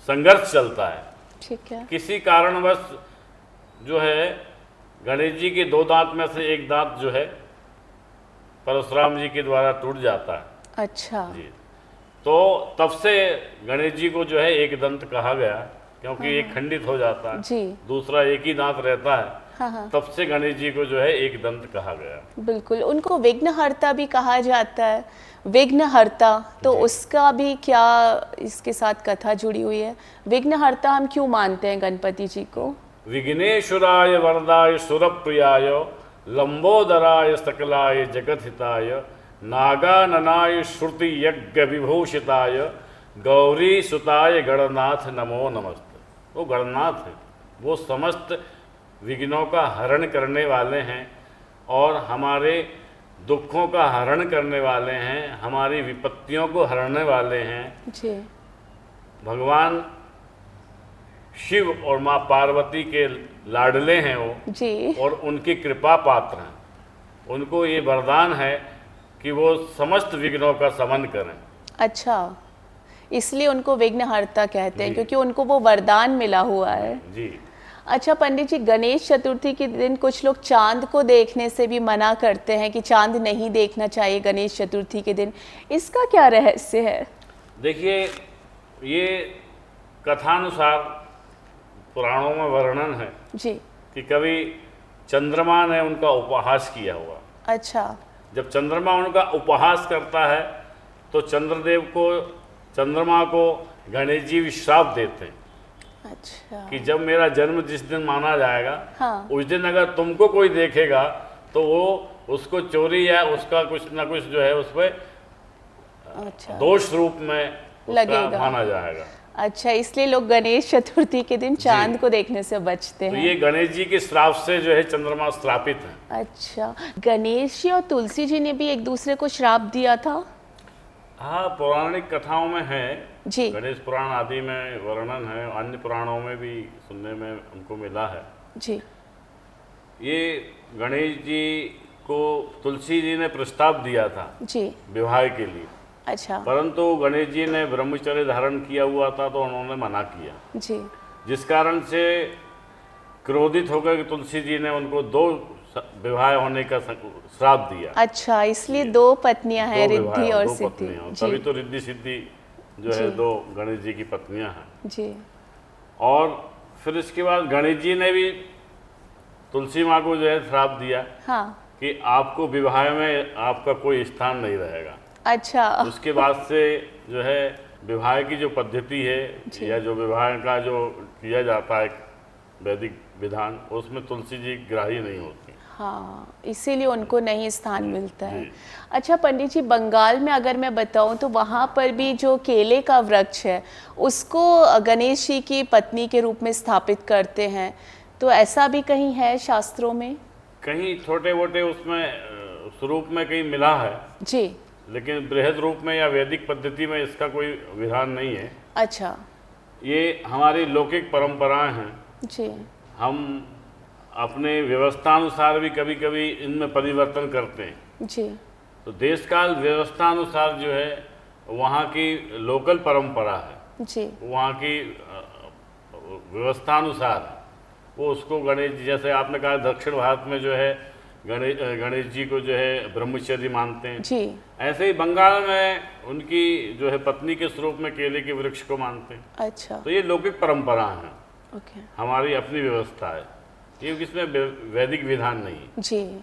संघर्ष चलता है। ठीक है। किसी कारणवश जो है गणेश जी के दो दांत में से एक दांत जो है परशुराम जी के द्वारा टूट जाता है। अच्छा। जी। तो तब से गणेश जी को जो है एक दंत कहा गया, क्योंकि एक खंडित हो जाता है, जी। दूसरा एक ही दांत रहता है। हाँ हाँ, तब से गणेश जी को जो है एक दंत कहा गया। बिल्कुल। उनको विघ्नहर्ता भी कहा जाता है, विघ्नहर्ता, तो उसका भी क्या इसके साथ कथा जुड़ी हुई है? विघ्नहर्ता हम क्यों मानते हैं गणपति जी को? विघ्नेश्वराय वरदाय सुरप्रियाय लंबोदराय सकलाय जगतहिताय नागाननाय श्रुति यज्ञ विभूषिताय गौरी सुताय गणनाथ नमो नमस्ते। वो गणनाथ है, वो समस्त विघ्नों का हरण करने वाले हैं और हमारे दुखों का हरण करने वाले हैं, हमारी विपत्तियों को हरने वाले हैं। जी। भगवान शिव और माँ पार्वती के लाडले हैं वो, जी। और उनकी कृपा पात्र हैं। उनको ये वरदान है कि वो समस्त विघ्नों का शमन करें। अच्छा, इसलिए उनको विघ्नहर्ता कहते हैं, जी। क्योंकि उनको वो वरदान मिला हुआ है। जी। अच्छा पंडित जी, गणेश चतुर्थी के दिन कुछ लोग चांद को देखने से भी मना करते हैं कि चांद नहीं देखना चाहिए गणेश चतुर्थी के दिन, इसका क्या रहस्य है? देखिए, ये कथानुसार पुराणों में वर्णन है जी। कि कभी चंद्रमा ने उनका उपहास किया हुआ। अच्छा। जब चंद्रमा उनका उपहास करता है तो चंद्रमा को गणेश जी श्राप देते हैं। अच्छा। कि जब मेरा जन्म जिस दिन माना जाएगा, हाँ। उस दिन अगर तुमको कोई देखेगा तो वो उसको चोरी या उसका कुछ ना कुछ जो है उस पर अच्छा, दोष रूप में उसका लगेगा। माना जाएगा। अच्छा, इसलिए लोग गणेश चतुर्थी के दिन चांद को देखने से बचते तो हैं। ये गणेश जी के श्राप से जो है चंद्रमा श्रापित है। अच्छा, गणेश जी और तुलसी जी ने भी एक दूसरे को श्राप दिया था? हाँ, पौराणिक कथाओं में है। जी। गणेश पुराण आदि में वर्णन है, अन्य पुराणों में भी सुनने में हमको मिला है। जी। ये गणेश जी को तुलसी जी ने प्रस्ताव दिया था जी। विवाह के लिए। अच्छा। परंतु गणेश जी ने ब्रह्मचर्य धारण किया हुआ था तो उन्होंने मना किया, जी। जिस कारण से क्रोधित होकर के तुलसी जी ने उनको दो विवाह होने का श्राप दिया। अच्छा, इसलिए दो पत्नियां हैं, दो विवाह, रिद्धि और दो सिद्धि। पत्नियां। जी। तभी तो रिद्धि सिद्धि जो है जी। दो गणेश जी की पत्नियां हैं। जी। और फिर इसके बाद गणेश जी ने भी तुलसी माँ को जो है श्राप दिया हाँ। कि आपको विवाह में आपका कोई स्थान नहीं रहेगा। अच्छा। उसके बाद से जो है विवाह की जो पद्धति है या जो विवाह का जो किया जाता है वैदिक विधान, उसमें तुलसी जी ग्राह्य नहीं होती। हाँ, इसीलिए उनको नहीं स्थान मिलता है। अच्छा पंडित जी, बंगाल में अगर मैं बताऊं तो वहाँ पर भी जो केले का वृक्ष है उसको गणेश जी की पत्नी के रूप में स्थापित करते हैं, तो ऐसा भी कहीं है शास्त्रों में? कहीं छोटे मोटे उसमें स्वरूप में कहीं मिला है जी। लेकिन बृहद रूप में या वैदिक पद्धति में इसका कोई विधान नहीं है। अच्छा। ये हमारी लौकिक परंपराएं हैं। जी। हम अपने व्यवस्थानुसार भी कभी कभी इनमें परिवर्तन करते हैं। जी। तो देश काल व्यवस्थानुसार जो है वहाँ की लोकल परंपरा है, जी। वहाँ की व्यवस्थानुसार वो उसको गणेश जी, जैसे आपने कहा दक्षिण भारत में जो है गणेश जी को जो है ब्रह्मचर्य मानते हैं, जी। ऐसे ही बंगाल में उनकी जो है पत्नी के स्वरूप में केले के वृक्ष को मानते हैं। अच्छा। तो ये लौकिक परंपरा है, ओके। हमारी अपनी व्यवस्था है, ये इसमें वैदिक विधान नहीं है। जी।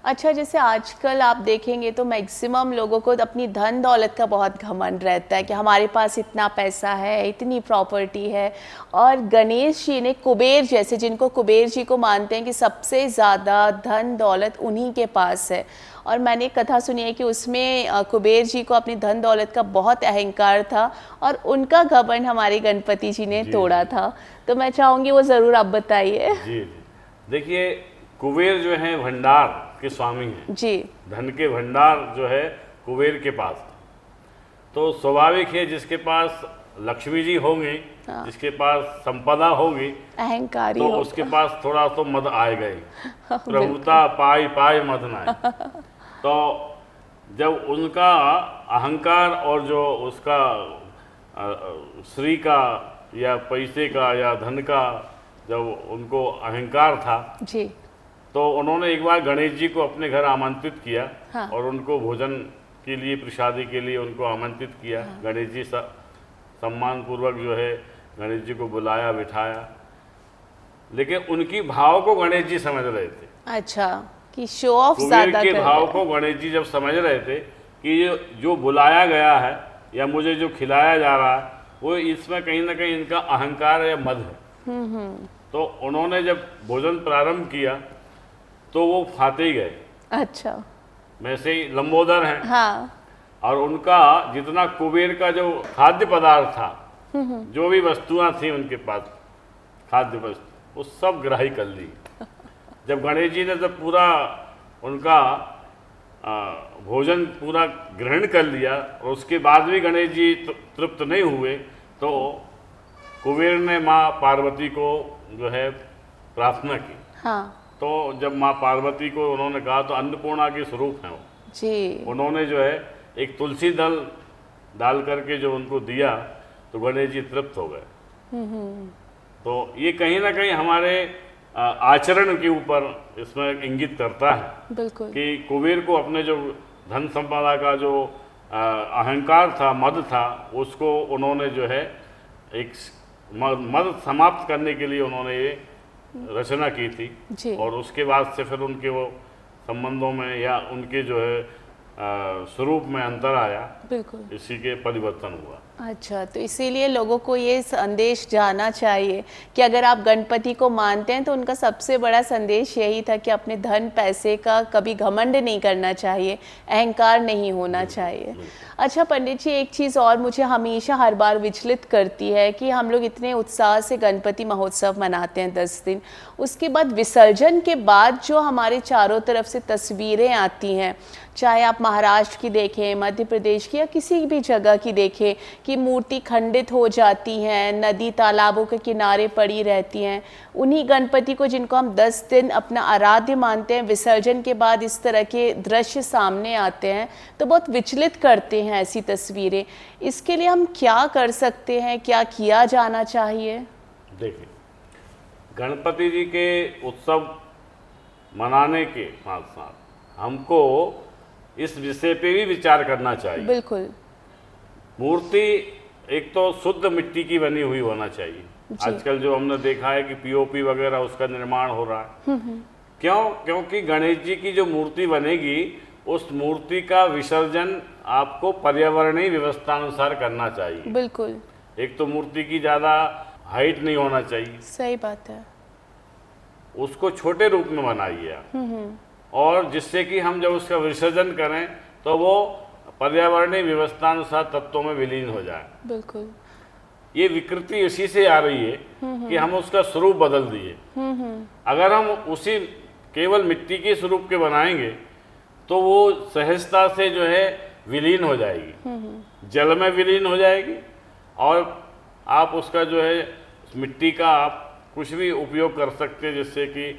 अच्छा, जैसे आजकल आप देखेंगे तो मैक्सिमम लोगों को अपनी धन दौलत का बहुत घमंड रहता है कि हमारे पास इतना पैसा है, इतनी प्रॉपर्टी है, और गणेश जी ने कुबेर जैसे, जिनको कुबेर जी को मानते हैं कि सबसे ज़्यादा धन दौलत उन्हीं के पास है, और मैंने एक कथा सुनी है कि उसमें कुबेर जी को अपनी धन दौलत का बहुत अहंकार था और उनका घमंड हमारे गणपति जी ने तोड़ा था। तो मैं चाहूँगी वो ज़रूर आप बताइए। जी। देखिए, कुबेर जो है भंडार के स्वामी हैं जी। धन के भंडार जो है कुबेर के पास, तो स्वाभाविक है जिसके पास लक्ष्मी जी होंगी, जिसके पास संपदा होगी, अहंकारी तो होगा। उसके पास थोड़ा तो मद आएगा ही। प्रभुता पाई पाई मद नाय। तो जब उनका अहंकार और जो उसका श्री का या पैसे का या धन का जब उनको अहंकार था, जी। तो उन्होंने एक बार गणेश जी को अपने घर आमंत्रित किया। हाँ। और उनको भोजन के लिए, प्रसादी के लिए उनको आमंत्रित किया। हाँ। गणेश जी सम्मान पूर्वक जो है गणेश जी को बुलाया, बिठाया, लेकिन उनकी भाव को गणेश जी समझ रहे थे। अच्छा, कि शो ऑफ कुबेर ज़्यादा के कर भाव रहे को गणेश जी जब समझ रहे थे कि जो बुलाया गया है या मुझे जो खिलाया जा रहा है वो इसमें कहीं ना कहीं इनका अहंकार या मद है। तो उन्होंने जब भोजन प्रारंभ किया तो वो खाते ही गए। अच्छा। वैसे ही लंबोदर हैं। हाँ। और उनका जितना कुबेर का जो खाद्य पदार्थ था, जो भी वस्तुएं थी उनके पास खाद्य वस्तु, वो सब ग्राही कर ली। जब गणेश जी ने जब पूरा उनका भोजन पूरा ग्रहण कर लिया और उसके बाद भी गणेश जी तृप्त नहीं हुए, तो कुबेर ने माँ पार्वती को जो है प्रार्थना की। हाँ। तो जब माँ पार्वती को उन्होंने कहा, तो अन्नपूर्णा के स्वरूप हैं वो जी। उन्होंने जो है एक तुलसी दल डाल करके जो उनको दिया, तो गणेश जी तृप्त हो गए। तो ये कहीं ना कहीं हमारे आचरण के ऊपर इसमें इंगित करता है। बिल्कुल। कि कुबेर को अपने जो धन संपदा का जो अहंकार था, मद था, उसको उन्होंने जो है एक मद समाप्त करने के लिए उन्होंने ये रचना की थी। जी। और उसके बाद से फिर उनके वो संबंधों में या उनके जो है स्वरूप में अंतर आया। बिल्कुल। इसी के परिवर्तन हुआ। अच्छा, तो इसीलिए लोगों को ये संदेश जाना चाहिए कि अगर आप गणपति को मानते हैं तो उनका सबसे बड़ा संदेश यही था कि अपने धन पैसे का कभी घमंड नहीं करना चाहिए, अहंकार नहीं होना चाहिए। अच्छा पंडित जी, एक चीज़ और मुझे हमेशा हर बार विचलित करती है कि हम लोग इतने उत्साह से गणपति महोत्सव मनाते हैं 10 दिन, उसके बाद विसर्जन के बाद जो हमारे चारों तरफ से तस्वीरें आती हैं, चाहे आप महाराष्ट्र की देखें, मध्य प्रदेश की या किसी भी जगह की देखें, कि मूर्ति खंडित हो जाती हैं, नदी तालाबों के किनारे पड़ी रहती हैं, उन्हीं गणपति को जिनको हम 10 दिन अपना आराध्य मानते हैं, विसर्जन के बाद इस तरह के दृश्य सामने आते हैं तो बहुत विचलित करते हैं ऐसी तस्वीरें। इसके लिए हम क्या कर सकते हैं, क्या किया जाना चाहिए? देखिए, गणपति जी के उत्सव मनाने के साथ साथ हमको इस विषय पे भी विचार करना चाहिए। बिल्कुल। मूर्ति एक तो शुद्ध मिट्टी की बनी हुई होना चाहिए। आजकल जो हमने देखा है कि पीओपी वगैरह उसका निर्माण हो रहा है। क्यों? क्योंकि गणेश जी की जो मूर्ति बनेगी उस मूर्ति का विसर्जन आपको पर्यावरणीय व्यवस्था अनुसार करना चाहिए। बिल्कुल एक तो मूर्ति की ज़्यादा हाइट नहीं होना चाहिए, सही बात है। उसको छोटे रूप में बनाइए आप, और जिससे कि हम जब उसका विसर्जन करें तो वो पर्यावरणीय व्यवस्था अनुसार तत्वों में विलीन हो जाए। बिल्कुल ये विकृति इसी से आ रही है कि हम उसका स्वरूप बदल दिए। अगर हम उसी केवल मिट्टी के स्वरूप के बनाएंगे तो वो सहजता से जो है विलीन हो जाएगी, जल में विलीन हो जाएगी, और आप उसका जो है मिट्टी का आप कुछ भी उपयोग कर सकते हैं, जिससे कि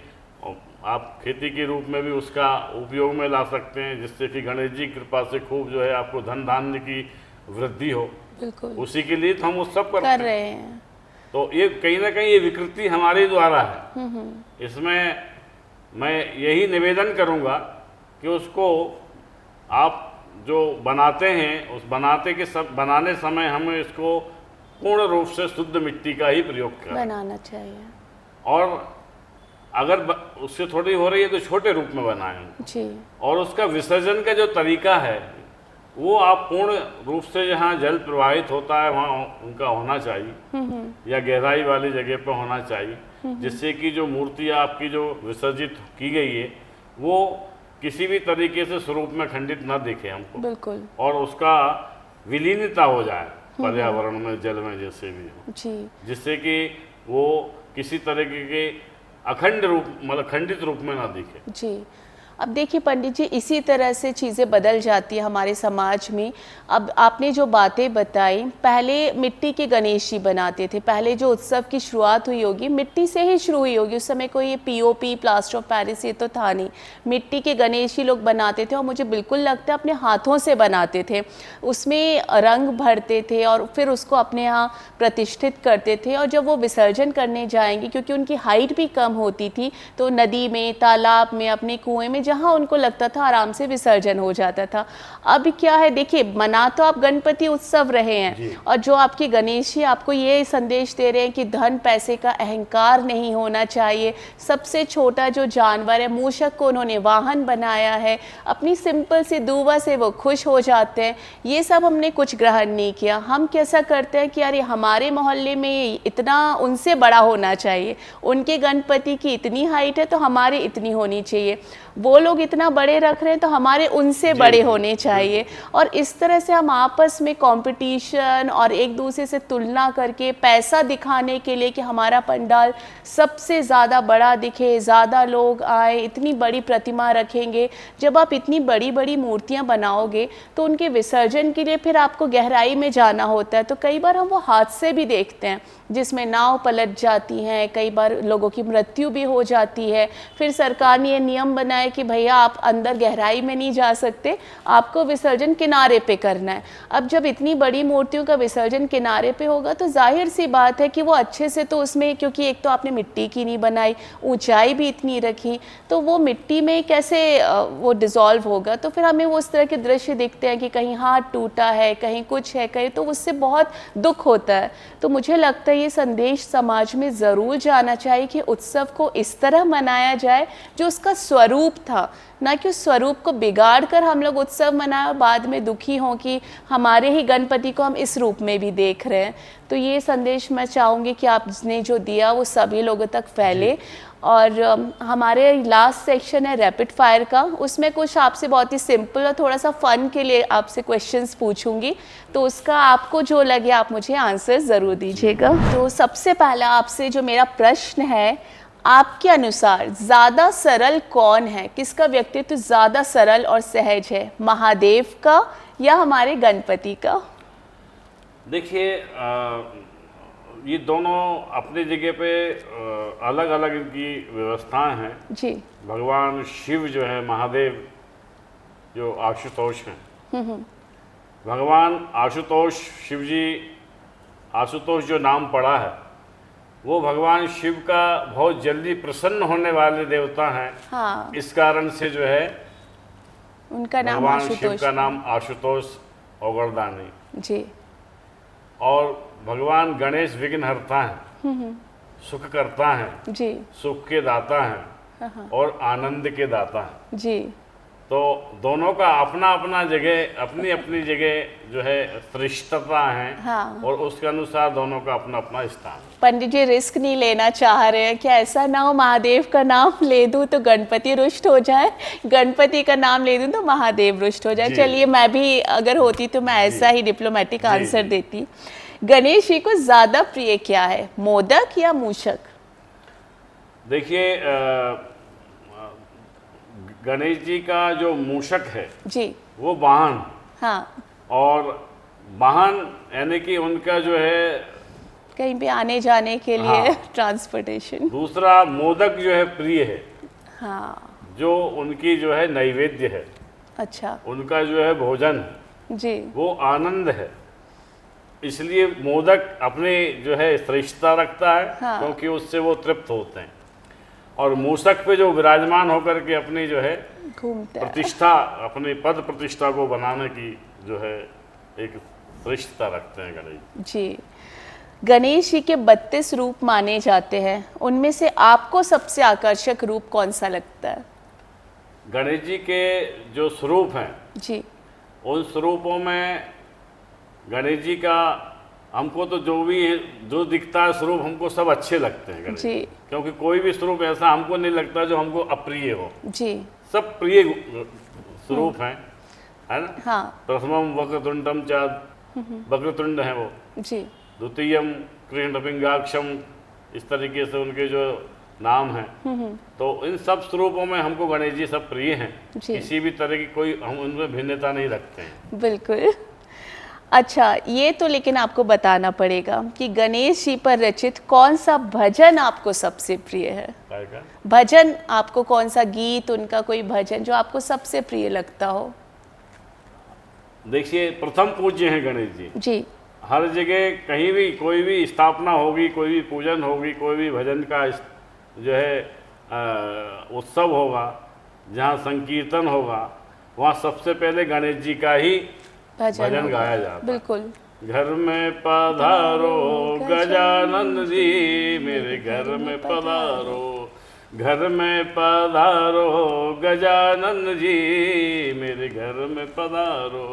आप खेती के रूप में भी उसका उपयोग में ला सकते हैं, जिससे कि गणेश जी की कृपा से खूब जो है आपको धन धान्य की वृद्धि हो। बिल्कुल उसी के लिए तो हम वो सब कर रहे हैं। तो ये कहीं ना कहीं ये विकृति हमारे द्वारा है। इसमें मैं यही निवेदन करूंगा कि उसको आप जो बनाते हैं उस बनाने समय हमें इसको पूर्ण रूप से शुद्ध मिट्टी का ही प्रयोग करें, बनाना चाहिए। और अगर उससे थोड़ी हो रही है तो छोटे रूप में बनाएं जी। और उसका विसर्जन का जो तरीका है वो आप पूर्ण रूप से जहाँ जल प्रवाहित होता है वहाँ उनका होना चाहिए, या गहराई वाली जगह पर होना चाहिए, जिससे कि जो मूर्ति आपकी जो विसर्जित की गई है वो किसी भी तरीके से स्वरूप में खंडित न दिखे हमको। बिल्कुल। और उसका विलीनता हो जाए पर्यावरण में, जल में, जैसे भी हो जी। जिससे कि वो किसी तरीके के अखंड रूप मतलब खंडित रूप में ना दिखे। जी। अब देखिए पंडित जी, इसी तरह से चीज़ें बदल जाती है हमारे समाज में। अब आपने जो बातें बताई, पहले मिट्टी के गणेश जी बनाते थे, पहले जो उत्सव की शुरुआत हुई होगी मिट्टी से ही शुरू हुई होगी। उस समय कोई ये पीओपी, प्लास्टर ऑफ पेरिस ये तो था नहीं, मिट्टी के गणेश ही लोग बनाते थे, और मुझे बिल्कुल लगता है अपने हाथों से बनाते थे। उसमें रंग भरते थे और फिर उसको अपने यहाँ प्रतिष्ठित करते थे, और जब वो विसर्जन करने जाएंगे, क्योंकि उनकी हाइट भी कम होती थी, तो नदी में, तालाब में, अपने कुएं में जहाँ उनको लगता था आराम से विसर्जन हो जाता था। अब क्या है, देखिए मना तो आप गणपति उत्सव रहे हैं, और जो आपके गणेश जी आपको ये संदेश दे रहे हैं कि धन पैसे का अहंकार नहीं होना चाहिए। सबसे छोटा जो जानवर है मूषक को उन्होंने वाहन बनाया है, अपनी सिंपल सी दुआ से वो खुश हो जाते हैं। ये सब हमने कुछ ग्रहण नहीं किया। हम कैसा करते हैं कि अरे हमारे मोहल्ले में इतना उनसे बड़ा होना चाहिए, उनके गणपति की इतनी हाइट है तो हमारे इतनी होनी चाहिए, वो लोग इतना बड़े रख रहे हैं तो हमारे उनसे बड़े होने चाहिए। और इस तरह से हम आपस में कंपटीशन और एक दूसरे से तुलना करके पैसा दिखाने के लिए कि हमारा पंडाल सबसे ज़्यादा बड़ा दिखे, ज़्यादा लोग आए, इतनी बड़ी प्रतिमा रखेंगे। जब आप इतनी बड़ी बड़ी मूर्तियां बनाओगे तो उनके विसर्जन के लिए फिर आपको गहराई में जाना होता है। तो कई बार हम वो हादसे भी देखते हैं जिसमें नाव पलट जाती हैं, कई बार लोगों की मृत्यु भी हो जाती है। फिर सरकार ने ये नियम बनाया कि भैया आप अंदर गहराई में नहीं जा सकते, आपको विसर्जन किनारे पे करना है। अब जब इतनी बड़ी मूर्तियों का विसर्जन किनारे पे होगा तो जाहिर सी बात है कि वो अच्छे से तो उसमें, क्योंकि एक तो आपने मिट्टी की नहीं बनाई, ऊंचाई भी इतनी रखी, तो वो मिट्टी में कैसे वो डिज़ोल्व होगा। तो फिर हमें वो उस तरह के दृश्य दिखते हैं कि कहीं हाथ टूटा है, कहीं कुछ है, कहीं, तो उससे बहुत दुख होता है। तो मुझे लगता है ये संदेश समाज में ज़रूर जाना चाहिए कि उत्सव को इस तरह मनाया जाए जो उसका स्वरूप था, ना कि उस स्वरूप को बिगाड़ कर हम लोग उत्सव मनाएं और बाद में दुखी हों कि हमारे ही गणपति को हम इस रूप में भी देख रहे हैं। तो ये संदेश मैं चाहूँगी कि आपने जो दिया वो सभी लोगों तक फैले। और हमारे लास्ट सेक्शन है रैपिड फायर का, उसमें कुछ आपसे बहुत ही सिंपल और थोड़ा सा फन के लिए आपसे क्वेश्चंस पूछूंगी, तो उसका आपको जो लगे आप मुझे आंसर ज़रूर दीजिएगा। तो सबसे पहला आपसे जो मेरा प्रश्न है, आपके अनुसार ज़्यादा सरल कौन है, किसका व्यक्तित्व ज़्यादा सरल और सहज है, महादेव का या हमारे गणपति का? देखिए ये दोनों अपनी जगह पे अलग अलग इनकी व्यवस्थाएं हैं जी। भगवान शिव जो है, महादेव जो आशुतोष हैं, भगवान आशुतोष, शिव जी आशुतोष जो नाम पड़ा है वो भगवान शिव का बहुत जल्दी प्रसन्न होने वाले देवता हैं। हाँ। इस कारण से जो है उनका नाम भगवान शिव आशुतोष का नाम आशुतोष औगरदानी। जी। और भगवान गणेश विघ्नहर्ता हैं, सुख करता है जी। सुख के दाता हैं और आनंद के दाता हैं। जी। तो दोनों का अपना अपना जगह, अपनी अपनी जगह जो है श्रेष्ठता है। हाँ। और उसके अनुसार दोनों का अपना अपना स्थान। पंडित जी रिस्क नहीं लेना चाह रहे हैं, क्या ऐसा ना हो महादेव का नाम ले दूं तो गणपति रुष्ट हो जाए, गणपति का नाम ले दूं तो महादेव रुष्ट हो जाए। जी। चलिए, मैं भी अगर होती तो मैं ऐसा ही डिप्लोमेटिक जी, आंसर जी। देती। गणेश जी को ज्यादा प्रिय क्या है, मोदक या मूषक? देखिए, गणेश जी का जो मूषक है जी। वो वाहन, हाँ, और वाहन यानी कि उनका जो है कहीं भी आने जाने के लिए हाँ। ट्रांसपोर्टेशन। दूसरा मोदक जो है प्रिय है, हाँ। जो उनकी जो है नैवेद्य है, अच्छा। उनका जो है भोजन, जी। वो आनंद है। इसलिए मोदक अपने जो है श्रेष्ठता रखता है। हाँ। क्योंकि उससे वो तृप्त होते हैं। और मूषक पे जो विराजमान होकर के अपनी जो है घूमता है। प्रतिष्ठा, अपनी पद प्रतिष्ठा को बनाने की जो है एक श्रेष्ठता रखते हैं गणेश। जी। गणेश जी के 32 रूप माने जाते हैं, उनमें से आपको सबसे आकर्षक रूप कौन सा लगता है? गणेश जी के जो स्वरूप हैं, जी। उन स्वरूपों में गणेश जी का हमको तो जो दिखता है स्वरूप, हमको सब अच्छे लगते हैं गणेश जी। क्योंकि कोई भी स्वरूप ऐसा हमको नहीं लगता जो हमको अप्रिय हो। जी। सब प्रिय स्वरूप हैं, है ना। हाँ। प्रथमम वक्रतुंडम च, वक्रतुंड है वो। जी। द्वितीयम कृष्णपिंगाक्षम, इस तरीके से उनके जो नाम हैं। तो इन सब स्वरूपों में हमको गणेश जी सब प्रिय हैं। जी। किसी भी तरह की कोई हम उनमें भिन्नता नहीं रखते हैं। बिल्कुल। अच्छा, ये तो लेकिन आपको बताना पड़ेगा कि गणेश जी पर रचित कौन सा भजन आपको सबसे प्रिय है? काय का? भजन, आपको कौन सा गीत, उनका कोई भजन जो आपको सबसे प्रिय लगता हो? देखिए, प्रथम पूज्य हैं गणेश जी। जी। हर जगह कहीं भी कोई भी स्थापना होगी, कोई भी पूजन होगी, कोई भी भजन का जो है उत्सव होगा, जहाँ संकीर्तन होगा, वहाँ सबसे पहले गणेश जी का ही भजन होगा। गाया जाता है। बिल्कुल। घर में पधारो गजानन जी, मेरे घर में पधारो, घर में पधारो गजानन जी, मेरे घर में पधारो।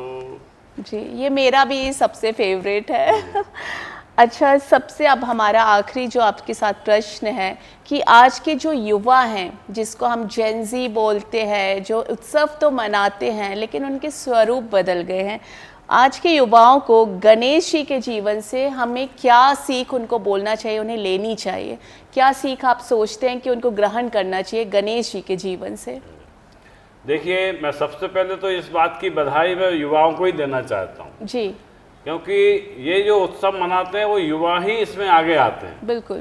जी, ये मेरा भी सबसे फेवरेट है। अच्छा, सबसे अब हमारा आखिरी जो आपके साथ प्रश्न है कि आज के जो युवा हैं, जिसको हम जेन ज़ी बोलते हैं, जो उत्सव तो मनाते हैं लेकिन उनके स्वरूप बदल गए हैं, आज के युवाओं को गणेश जी के जीवन से हमें क्या सीख उनको बोलना चाहिए, उन्हें लेनी चाहिए? क्या सीख आप सोचते हैं कि उनको ग्रहण करना चाहिए गणेश जी के जीवन से? देखिए, मैं सबसे पहले तो इस बात की बधाई मैं युवाओं को ही देना चाहता हूँ। जी। क्योंकि ये जो उत्सव मनाते हैं वो युवा ही इसमें आगे आते हैं। बिल्कुल।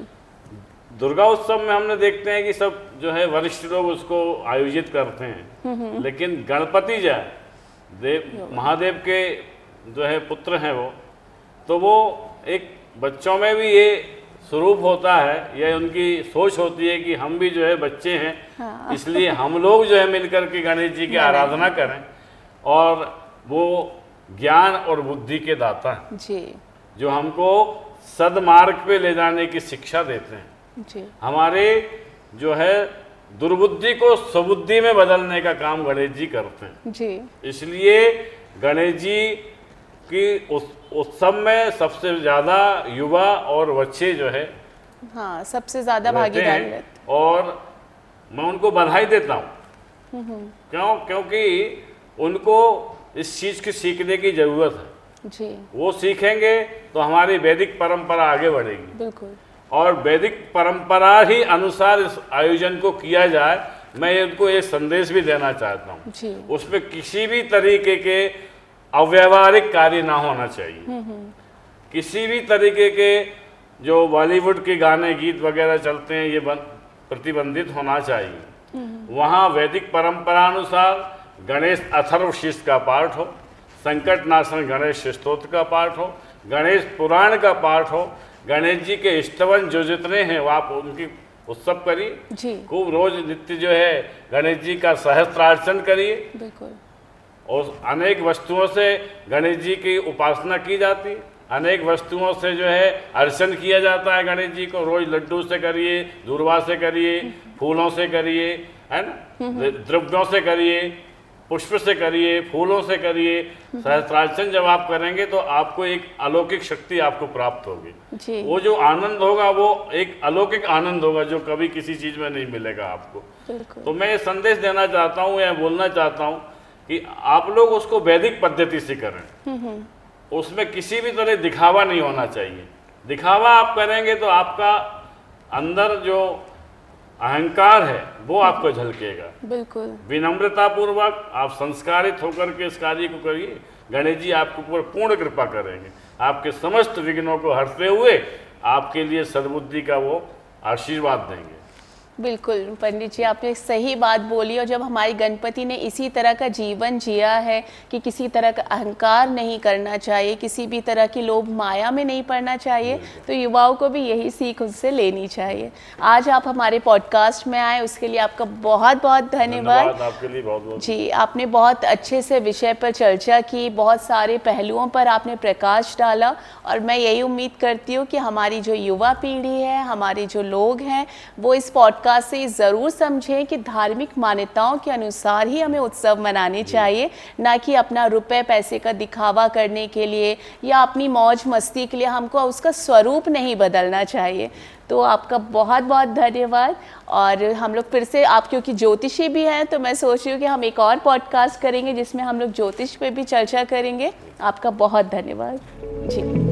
दुर्गा उत्सव में हमने देखते हैं कि सब जो है वरिष्ठ लोग उसको आयोजित करते हैं, लेकिन गणपति जो है देव महादेव के जो है पुत्र हैं वो, तो वो एक बच्चों में भी ये स्वरूप होता है, ये उनकी सोच होती है कि हम भी जो है बच्चे हैं। हाँ। इसलिए हम लोग जो है मिलकर के गणेश जी की आराधना करें, और वो ज्ञान और बुद्धि के दाता हैं जी। जो हमको सदमार्ग पे ले जाने की शिक्षा देते हैं। जी। हमारे जो है दुर्बुद्धि को सुबुद्धि में बदलने का काम गणेश जी करते हैं। जी। इसलिए गणेश जी की उत्सव में सबसे ज़्यादा युवा और बच्चे जो है हाँ, सबसे ज़्यादा रहते भागीदारी हैं, रहती। और मैं उनको बधाई देता हूँ। क्योंकि उनको इस चीज़ की सीखने की ज़रूरत है। जी। वो सीखेंगे तो हमारी वैदिक परंपरा आगे बढ़ेगी, बिल्कुल। और वैदिक परंपरा ही अनुसार इस आयोजन को किया जाए। मैं उनको एक संदेश भी देना चाहता हूँ, जी। उसमें किसी भी तरीके के अव्यावहारिक कार्य ना होना चाहिए। किसी भी तरीके के जो बॉलीवुड के गाने गीत वगैरह चलते हैं, ये प्रतिबंधित होना चाहिए। वहाँ वैदिक परंपरानुसार गणेश अथर्वशीर्ष का पाठ हो, संकट नाशन गणेश स्तोत्र का पाठ हो, गणेश पुराण का पाठ हो, गणेश जी के स्तवन जो जितने हैं वो आप उनकी उत्सव करिए। जी। खूब रोज नित्य जो है गणेश जी का सहस्त्रार्चन करिए। बिल्कुल। और अनेक वस्तुओं से गणेश जी की उपासना की जाती है, अनेक वस्तुओं से जो है अर्चन किया जाता है गणेश जी को। रोज लड्डू से करिए, दूर्वा से करिए, फूलों से करिए, है ना, द्रव्यों से करिए, पुष्प से करिए, फूलों से करिए। सहस्त्रार्चन जब आप करेंगे तो आपको एक अलौकिक शक्ति आपको प्राप्त होगी। जी वो जो आनंद होगा वो एक अलौकिक आनंद होगा जो कभी किसी चीज में नहीं मिलेगा आपको। बिल्कुल। तो मैं ये संदेश देना चाहता हूँ या बोलना चाहता हूँ कि आप लोग उसको वैदिक पद्धति से करें। उसमें किसी भी तरह दिखावा नहीं होना चाहिए। दिखावा आप करेंगे तो आपका अंदर जो अहंकार है वो आपको झलकेगा। बिल्कुल। विनम्रता पूर्वक आप संस्कारित होकर के इस कार्य को करिए। गणेश जी आपके ऊपर पूर्ण कृपा करेंगे। आपके समस्त विघ्नों को हरते हुए आपके लिए सद्बुद्धि का वो आशीर्वाद देंगे। बिल्कुल पंडित जी, आपने सही बात बोली। और जब हमारे गणपति ने इसी तरह का जीवन जिया है कि किसी तरह का अहंकार नहीं करना चाहिए, किसी भी तरह की लोभ माया में नहीं पड़ना चाहिए, तो युवाओं को भी यही सीख उससे लेनी चाहिए। आज आप हमारे पॉडकास्ट में आए, उसके लिए आपका बहुत बहुत धन्यवाद। आपके लिए बहुत बहुत जी, आपने बहुत अच्छे से विषय पर चर्चा की, बहुत सारे पहलुओं पर आपने प्रकाश डाला। और मैं यही उम्मीद करती हूँ कि हमारी जो युवा पीढ़ी है, हमारे जो लोग हैं, वो इस पॉडकास्ट से ज़रूर समझें कि धार्मिक मान्यताओं के अनुसार ही हमें उत्सव मनाने चाहिए, ना कि अपना रुपए पैसे का दिखावा करने के लिए या अपनी मौज मस्ती के लिए। हमको उसका स्वरूप नहीं बदलना चाहिए। तो आपका बहुत बहुत धन्यवाद। और हम लोग फिर से, आप क्योंकि ज्योतिषी भी हैं, तो मैं सोच रही हूँ कि हम एक और पॉडकास्ट करेंगे जिसमें हम लोग ज्योतिष पे भी चर्चा करेंगे। आपका बहुत धन्यवाद जी।